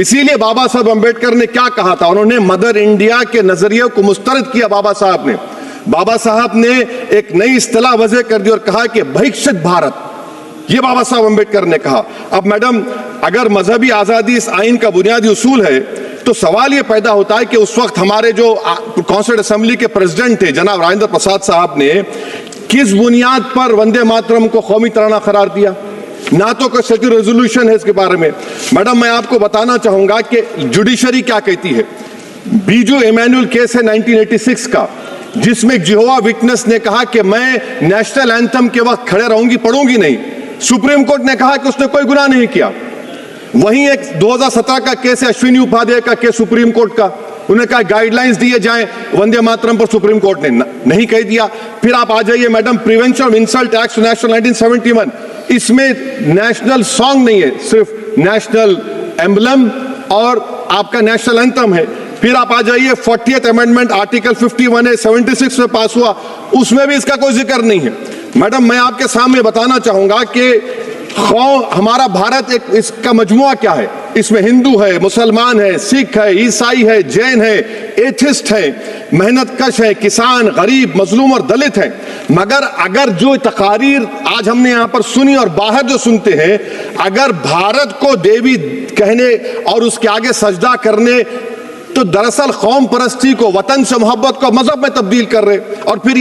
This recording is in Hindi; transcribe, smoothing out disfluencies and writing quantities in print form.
इसीलिए बाबा साहब अंबेडकर ने क्या कहा था, उन्होंने मदर इंडिया के नजरिए को मुस्तरद किया। बाबा साहब ने एक नई इस्तिलाह वजह कर दी और कहा कि भविष्यत भारत, ये बाबा साहब अंबेडकर ने कहा। अब मैडम, अगर मजहबी आजादी इस आइन का बुनियादी उसूल है तो सवाल ये पैदा होता है कि उस वक्त हमारे जो कॉन्स्टिट्यूंट असेंबली के प्रेसिडेंट थे जनाब राजेंद्र प्रसाद साहब ने किस बुनियाद पर वंदे मातरम को कौमी तराना करार दिया? ना तो कोई सेक्युलर रेजोल्यूशन है इसके बारे में। मैडम, मैं आपको बताना चाहूंगा कि जुडिशरी क्या कहती है। बीजू इमैनुअल केस है 1986 का, जिसमें जिहोवा विटनेस ने कहा कि मैं नेशनल एंथम के वक्त खड़े रहूंगी, पढ़ूंगी नहीं। सुप्रीम कोर्ट ने कहा कि उसने कोई गुनाह नहीं किया। वहीं एक 2017 का केस है अश्विनी उपाध्याय का केस सुप्रीम कोर्ट का, उन्हें कहा गाइडलाइंस दिए जाएं वंदे मातरम पर, सुप्रीम कोर्ट ने नहीं कह दिया। फिर आप आ जाइए madam, prevention of insult act national 1971, इसमें नेशनल सॉन्ग नहीं है, सिर्फ नेशनल एम्बलम और आपका नेशनल एंथम है। फिर आप आ जाइए 40th अमेंडमेंट आर्टिकल 51 है, 76 में पास हुआ, उसमें भी इसका कोई जिक्र नहीं है। मैडम, मैं आपके सामने बताना चाहूंगा कि हमारा भारत एक इसका मजमुआ क्या है, इसमें हिंदू है, मुसलमान है, सिख है, ईसाई है, जैन है, एथिस्ट है, मेहनतकश है, किसान, गरीब, मजलूम और दलित है। मगर अगर जो तकारीर आज हमने यहाँ पर सुनी और बाहर जो सुनते हैं, अगर भारत को देवी कहने और उसके आगे सजदा करने, तो दरअसल कौम परस्ती को, वतन से मोहब्बत को मजहब में तब्दील कर रहे। और फिर